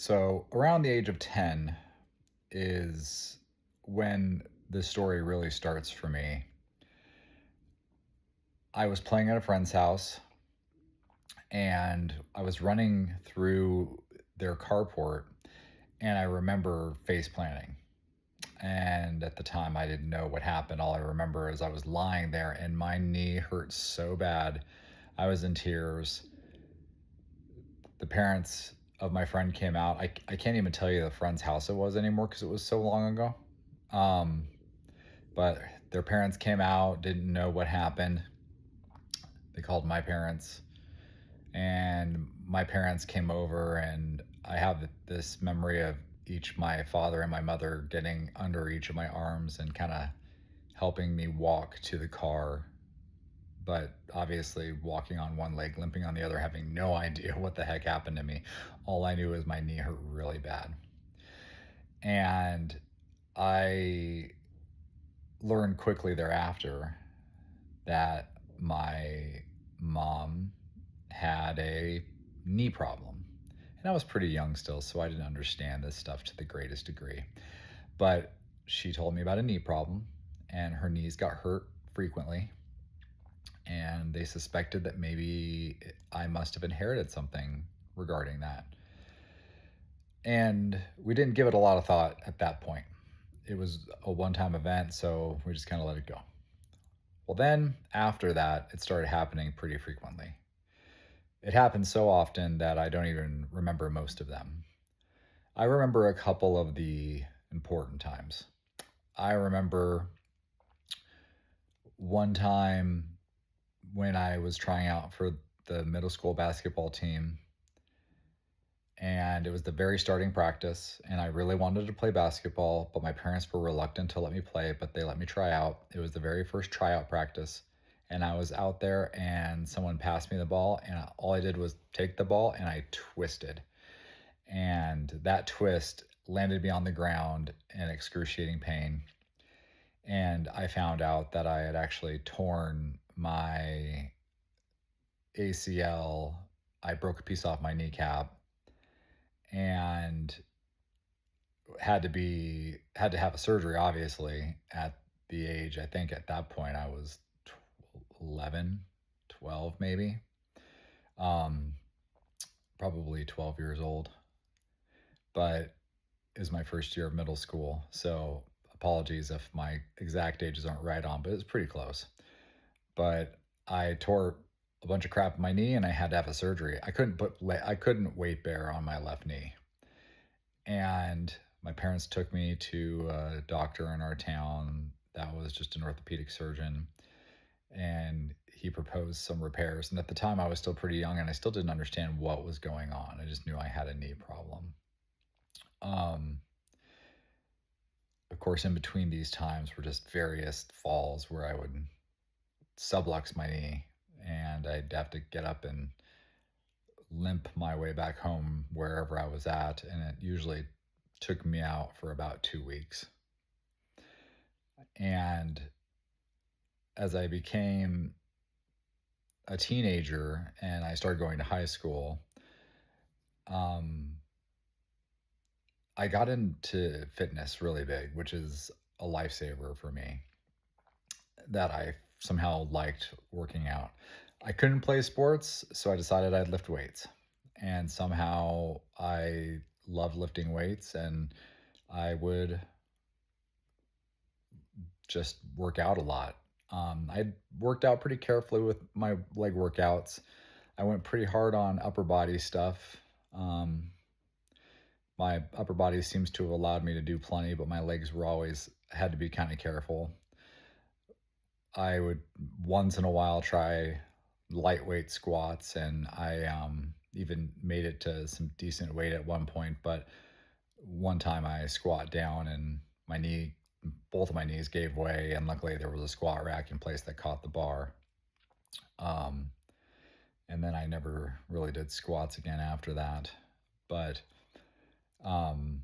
So, around the age of 10 is when the story really starts for me. I was playing at a friend's house and I was running through their carport and I remember face planting. And at the time, I didn't know what happened. All I remember is I was lying there and my knee hurt so bad. I was in tears. The parents of my friend came out. I can't even tell you the friend's house it was anymore because it was so long ago. Um, but their parents came out, didn't know what happened. They called my parents, and my parents came over, and I have this memory of each my father and my mother getting under each of my arms and kind of helping me walk to the car, but obviously walking on one leg, limping on the other, having no idea what the heck happened to me. All I knew is my knee hurt really bad. And I learned quickly thereafter that my mom had a knee problem. And I was pretty young still, so I didn't understand this stuff to the greatest degree. But she told me about a knee problem, and her knees got hurt frequently. And they suspected that maybe I must have inherited something regarding that. And we didn't give it a lot of thought at that point. It was a one time event, so we just kind of let it go. Well, then after that, it started happening pretty frequently. It happened so often that I don't even remember most of them. I remember a couple of the important times. I remember one time when I was trying out for the middle school basketball team, and it was the very starting practice, and I really wanted to play basketball, but my parents were reluctant to let me play, but they let me try out. It was the very first tryout practice, and I was out there and someone passed me the ball, and all I did was take the ball and I twisted. And that twist landed me on the ground in excruciating pain. And I found out that I had actually torn my ACL. I broke a piece off my kneecap and had to have a surgery, obviously, at the age, I think at that point I was 11, 12 maybe. Um, Probably 12 years old, but it was my first year of middle school. So apologies if my exact ages aren't right on, but it's pretty close. But I tore a bunch of crap in my knee and I had to have a surgery. I couldn't weight bear on my left knee. And my parents took me to a doctor in our town that was just an orthopedic surgeon, and he proposed some repairs. And at the time, I was still pretty young and I still didn't understand what was going on. I just knew I had a knee problem. Um, of course, in between these times were just various falls where I would sublux my knee and I'd have to get up and limp my way back home wherever I was at. And it usually took me out for about 2 weeks. And as I became a teenager and I started going to high school, um, I got into fitness really big, which is a lifesaver for me that I somehow liked working out. I couldn't play sports, so I decided I'd lift weights. And somehow I loved lifting weights and I would just work out a lot. I worked out pretty carefully with my leg workouts. I went pretty hard on upper body stuff. Um, my upper body seems to have allowed me to do plenty, but my legs were always had to be kind of careful. I would once in a while try lightweight squats, and I even made it to some decent weight at one point. But one time I squat down and both of my knees gave way, and luckily there was a squat rack in place that caught the bar. Um, and then I never really did squats again after that. But um,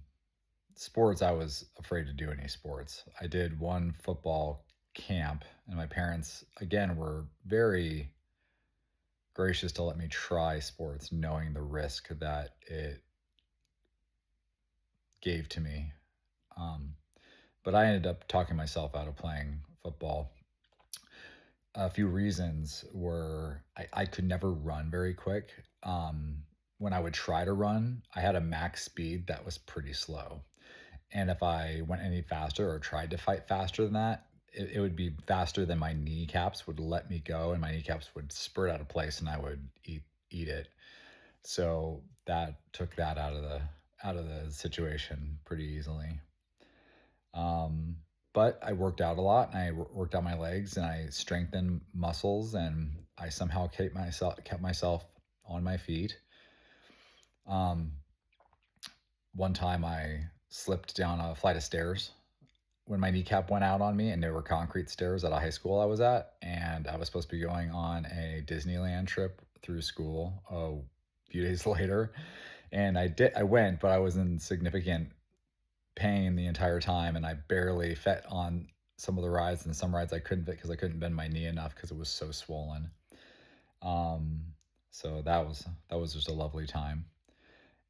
sports, I was afraid to do any sports. I did one football camp, and my parents, again, were very gracious to let me try sports, knowing the risk that it gave to me. Um, but I ended up talking myself out of playing football. A few reasons were I could never run very quick. When I would try to run, I had a max speed that was pretty slow. And if I went any faster or tried to fight faster than that, it would be faster than my kneecaps would let me go, and my kneecaps would spurt out of place, and I would eat it. So that took that out of the situation pretty easily. Um, but I worked out a lot, and I worked out my legs, and I strengthened muscles, and I somehow kept myself on my feet. Um, One time I slipped down a flight of stairs when my kneecap went out on me, and there were concrete stairs at a high school I was at, and I was supposed to be going on a Disneyland trip through school a few days later, and I went, but I was in significant pain the entire time, and I barely fit on some of the rides, and some rides I couldn't fit because I couldn't bend my knee enough because it was so swollen. Um, so that was just a lovely time.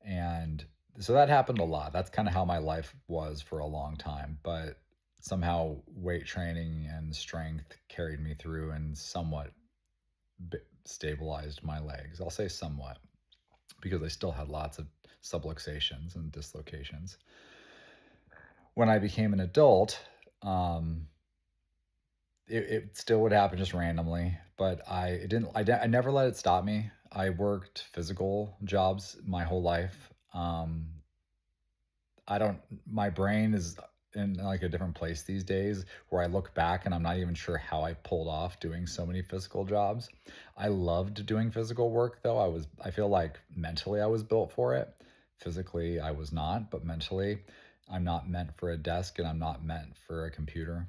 And so that happened a lot. That's kind of how my life was for a long time. But somehow weight training and strength carried me through and somewhat stabilized my legs. I'll say somewhat because I still had lots of subluxations and dislocations. When I became an adult, um, it still would happen just randomly, but I never let it stop me. I worked physical jobs my whole life. I don't My brain is in like a different place these days where I look back and I'm not even sure how I pulled off doing so many physical jobs. I loved doing physical work though. I feel like mentally I was built for it. Physically I was not, but mentally I'm not meant for a desk and I'm not meant for a computer.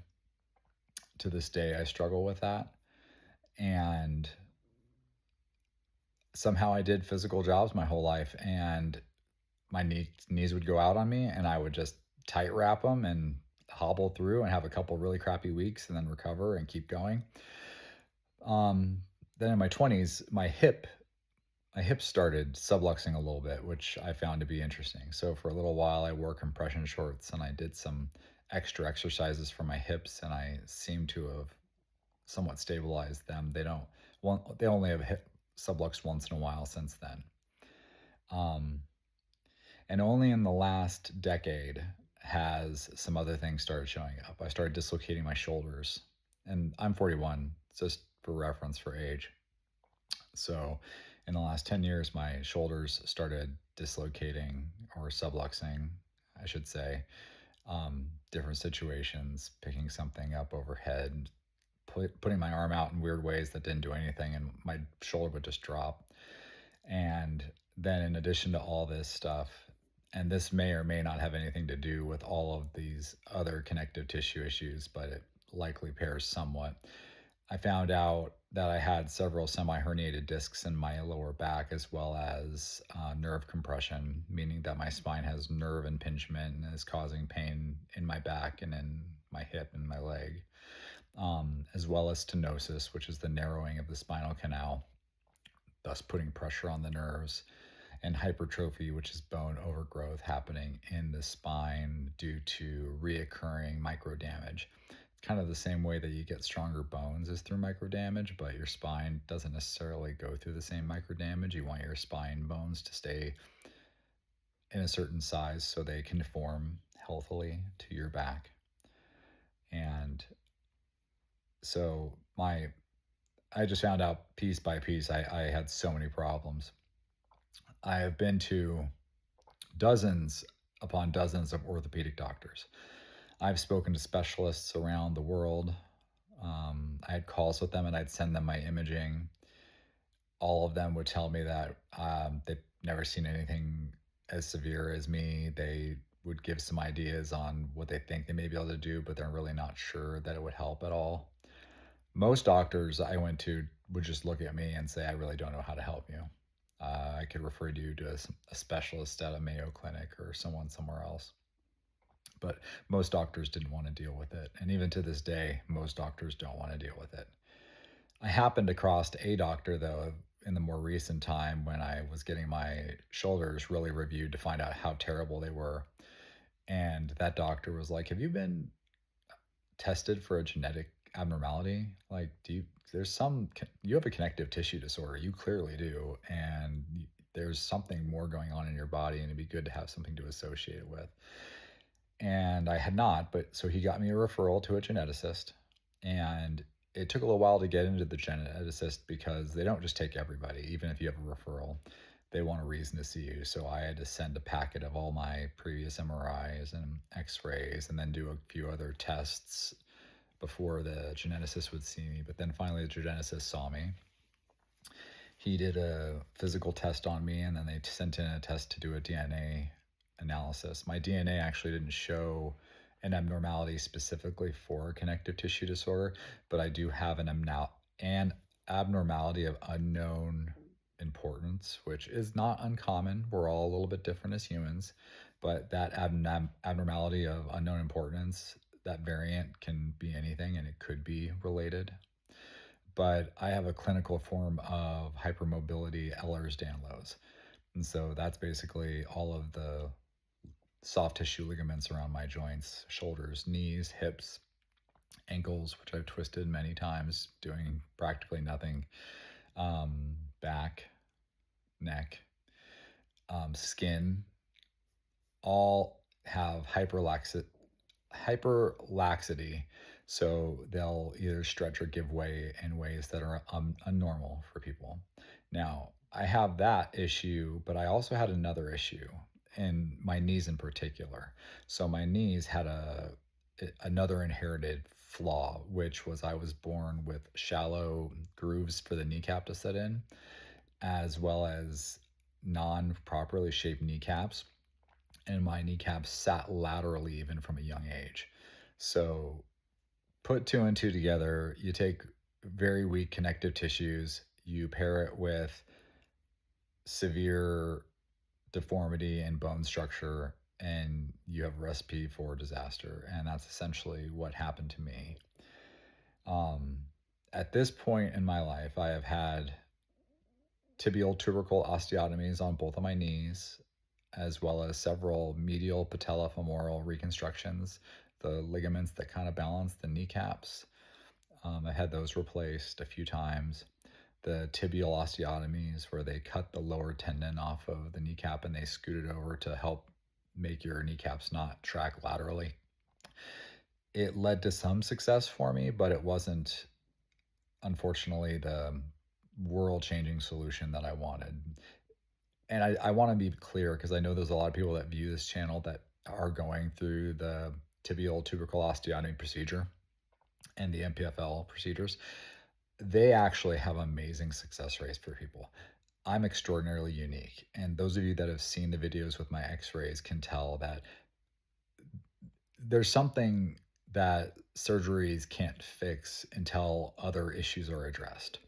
To this day I struggle with that. And somehow I did physical jobs my whole life, and my knees would go out on me, and I would just tight wrap them and hobble through and have a couple really crappy weeks and then recover and keep going. Then in my 20s, my hip started subluxing a little bit, which I found to be interesting. So for a little while, I wore compression shorts and I did some extra exercises for my hips, and I seem to have somewhat stabilized them. They only have hip subluxed once in a while since then. Um, And only in the last decade has some other things started showing up. I started dislocating my shoulders, and I'm 41, just for reference for age. So, in the last 10 years, my shoulders started dislocating or subluxing, I should say. Different situations, picking something up overhead, putting my arm out in weird ways that didn't do anything, and my shoulder would just drop. And then, in addition to all this stuff, and this may or may not have anything to do with all of these other connective tissue issues, but it likely pairs somewhat. I found out that I had several semi herniated discs in my lower back, as well as nerve compression, meaning that my spine has nerve impingement and is causing pain in my back and in my hip and my leg, as well as stenosis, which is the narrowing of the spinal canal, thus putting pressure on the nerves, and hypertrophy, which is bone overgrowth happening in the spine due to reoccurring micro damage. It's kind of the same way that you get stronger bones is through micro damage, but your spine doesn't necessarily go through the same micro damage. You want your spine bones to stay in a certain size so they can form healthily to your back. And so I just found out piece by piece I had so many problems. I have been to dozens upon dozens of orthopedic doctors. I've spoken to specialists around the world. I had calls with them and I'd send them my imaging. All of them would tell me that they've never seen anything as severe as me. They would give some ideas on what they think they may be able to do, but they're really not sure that it would help at all. Most doctors I went to would just look at me and say, I really don't know how to help you. I could refer you to a specialist at a Mayo Clinic or someone somewhere else. But most doctors didn't want to deal with it. And even to this day, most doctors don't want to deal with it. I happened across a doctor, though, in the more recent time when I was getting my shoulders really reviewed to find out how terrible they were. And that doctor was like, "Have you been tested for a genetic abnormality? Like, you have a connective tissue disorder. You clearly do. And there's something more going on in your body, and it'd be good to have something to associate it with." And I had not, but so he got me a referral to a geneticist. And it took a little while to get into the geneticist because they don't just take everybody, even if you have a referral. They want a reason to see you. So I had to send a packet of all my previous MRIs and x rays and then do a few other tests before the geneticist would see me. But then finally, the geneticist saw me. He did a physical test on me, and then they sent in a test to do a DNA analysis. My DNA actually didn't show an abnormality specifically for connective tissue disorder, but I do have an abnormality of unknown importance, which is not uncommon. We're all a little bit different as humans, but that abnormality of unknown importance, that variant can be anything and it could be related. But I have a clinical form of hypermobility Ehlers-Danlos. And so that's basically all of the soft tissue ligaments around my joints, shoulders, knees, hips, ankles, which I've twisted many times doing practically nothing, back, neck, skin, all have hyperlaxity. So they'll either stretch or give way in ways that are unnormal for people. Now, I have that issue, but I also had another issue in my knees in particular. So my knees had another inherited flaw, which was I was born with shallow grooves for the kneecap to set in, as well as non properly shaped kneecaps, and my kneecaps sat laterally even from a young age. So put two and two together, you take very weak connective tissues, you pair it with severe deformity in bone structure, and you have a recipe for disaster. And that's essentially what happened to me. At this point in my life, I have had tibial tubercle osteotomies on both of my knees, as well as several medial patellofemoral reconstructions, the ligaments that kind of balance the kneecaps. I had those replaced a few times. The tibial osteotomies, where they cut the lower tendon off of the kneecap and they scoot it over to help make your kneecaps not track laterally. It led to some success for me, but it wasn't, unfortunately, the world changing solution that I wanted. And I want to be clear because I know there's a lot of people that view this channel that are going through the tibial tubercle osteotomy procedure and the MPFL procedures. They actually have amazing success rates for people. I'm extraordinarily unique. And those of you that have seen the videos with my x-rays can tell that there's something that surgeries can't fix until other issues are addressed.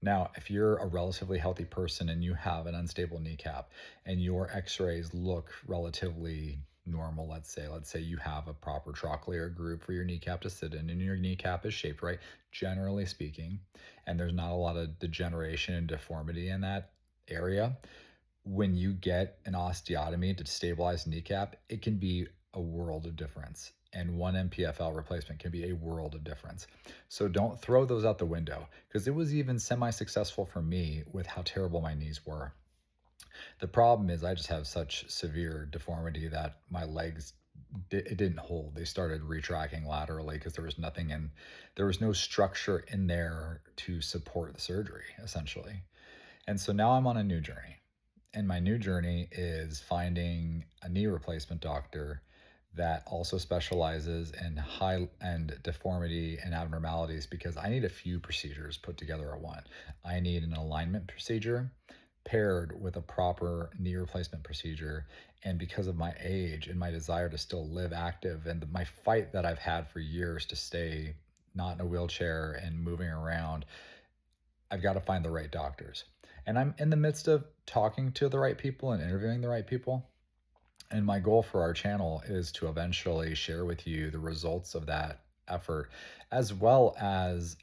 Now, if you're a relatively healthy person and you have an unstable kneecap and your x-rays look relatively normal, let's say you have a proper trochlear groove for your kneecap to sit in and your kneecap is shaped right, generally speaking, and there's not a lot of degeneration and deformity in that area, when you get an osteotomy to stabilize the kneecap, it can be a world of difference. And one MPFL replacement can be a world of difference. So don't throw those out the window, because it was even semi-successful for me with how terrible my knees were. The problem is I just have such severe deformity that my legs, it didn't hold. They started retracting laterally because there was no structure in there to support the surgery, essentially. And so now I'm on a new journey. And my new journey is finding a knee replacement doctor that also specializes in high end deformity and abnormalities, because I need a few procedures put together at once. I need an alignment procedure paired with a proper knee replacement procedure. And because of my age and my desire to still live active and my fight that I've had for years to stay not in a wheelchair and moving around, I've got to find the right doctors. And I'm in the midst of talking to the right people and interviewing the right people. And my goal for our channel is to eventually share with you the results of that effort, as well as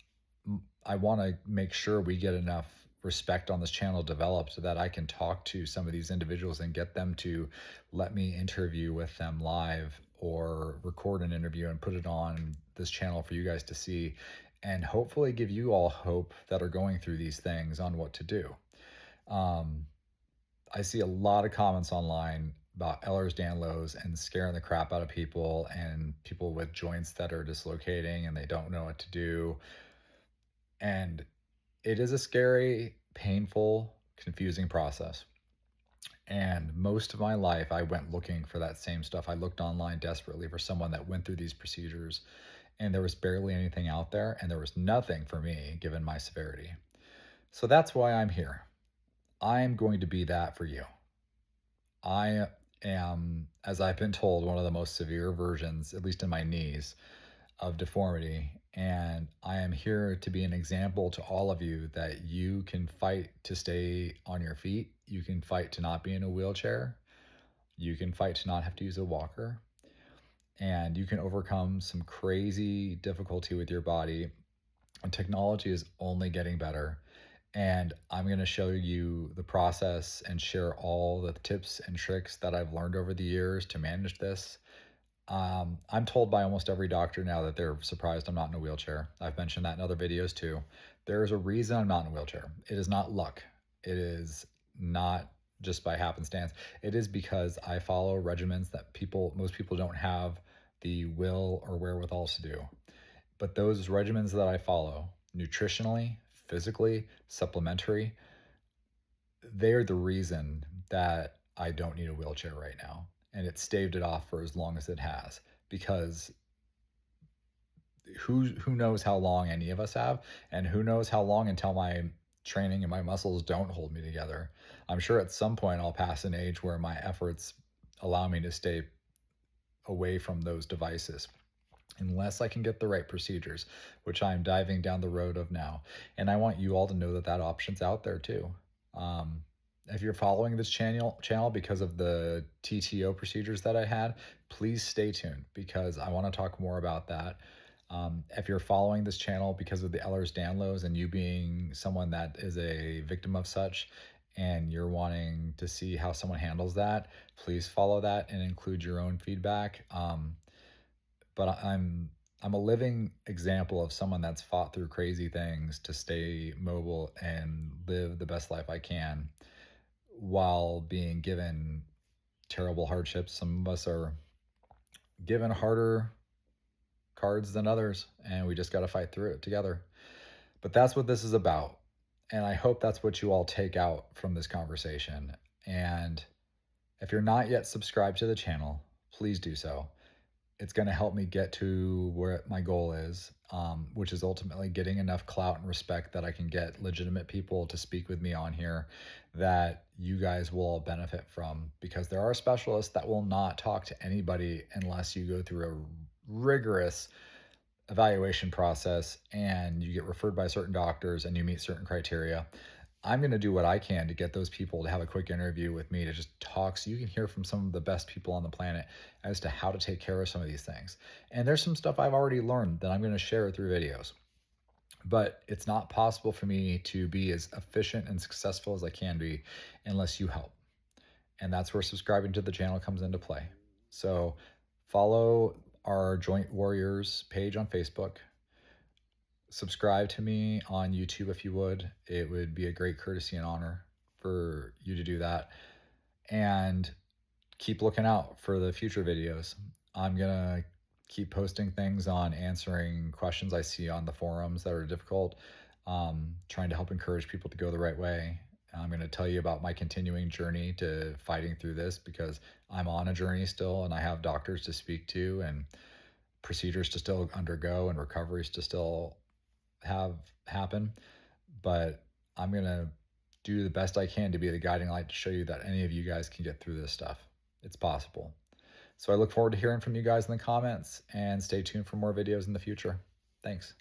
I want to make sure we get enough respect on this channel developed so that I can talk to some of these individuals and get them to let me interview with them live or record an interview and put it on this channel for you guys to see, and hopefully give you all hope that are going through these things on what to do. Um, I see a lot of comments online about Ehlers-Danlos and scaring the crap out of people, and people with joints that are dislocating and they don't know what to do. And it is a scary, painful, confusing process. And most of my life, I went looking for that same stuff. I looked online desperately for someone that went through these procedures, and there was barely anything out there, and there was nothing for me given my severity. So that's why I'm here. I'm going to be that for you. I am, as I've been told, one of the most severe versions, at least in my knees, of deformity. And I am here to be an example to all of you that you can fight to stay on your feet. You can fight to not be in a wheelchair. You can fight to not have to use a walker. And you can overcome some crazy difficulty with your body. And technology is only getting better. And I'm going to show you the process and share all the tips and tricks that I've learned over the years to manage this. I'm told by almost every doctor now that they're surprised I'm not in a wheelchair. I've mentioned that in other videos too. There is a reason I'm not in a wheelchair. It is not luck. It is not just by happenstance. It is because I follow regimens that most people don't have the will or wherewithal to do. But those regimens that I follow, nutritionally, physically, supplementary, they're the reason that I don't need a wheelchair right now. And it staved it off for as long as it has, because who knows how long any of us have, and who knows how long until my training and my muscles don't hold me together. I'm sure at some point I'll pass an age where my efforts allow me to stay away from those devices, unless I can get the right procedures, which I'm diving down the road of now. And I want you all to know that that option's out there too. If you're following this channel because of the TTO procedures that I had, please stay tuned, because I want to talk more about that. If you're following this channel because of the Ehlers-Danlos and you being someone that is a victim of such, and you're wanting to see how someone handles that, please follow that and include your own feedback. But I'm a living example of someone that's fought through crazy things to stay mobile and live the best life I can, while being given terrible hardships. Some of us are given harder cards than others, and we just got to fight through it together. But that's what this is about. And I hope that's what you all take out from this conversation. And if you're not yet subscribed to the channel, please do so. It's going to help me get to where my goal is, which is ultimately getting enough clout and respect that I can get legitimate people to speak with me on here that you guys will all benefit from. Because there are specialists that will not talk to anybody unless you go through a rigorous evaluation process and you get referred by certain doctors and you meet certain criteria. I'm going to do what I can to get those people to have a quick interview with me to just talk, so you can hear from some of the best people on the planet as to how to take care of some of these things. And there's some stuff I've already learned that I'm going to share through videos. But it's not possible for me to be as efficient and successful as I can be unless you help. And that's where subscribing to the channel comes into play. So follow our Joint Warriors page on Facebook. Subscribe to me on YouTube if you would. It would be a great courtesy and honor for you to do that. And keep looking out for the future videos. I'm going to keep posting things on answering questions I see on the forums that are difficult, trying to help encourage people to go the right way. I'm going to tell you about my continuing journey to fighting through this, because I'm on a journey still, and I have doctors to speak to and procedures to still undergo and recoveries to still have happen. But I'm going to do the best I can to be the guiding light to show you that any of you guys can get through this stuff. It's possible. So I look forward to hearing from you guys in the comments, and stay tuned for more videos in the future. Thanks.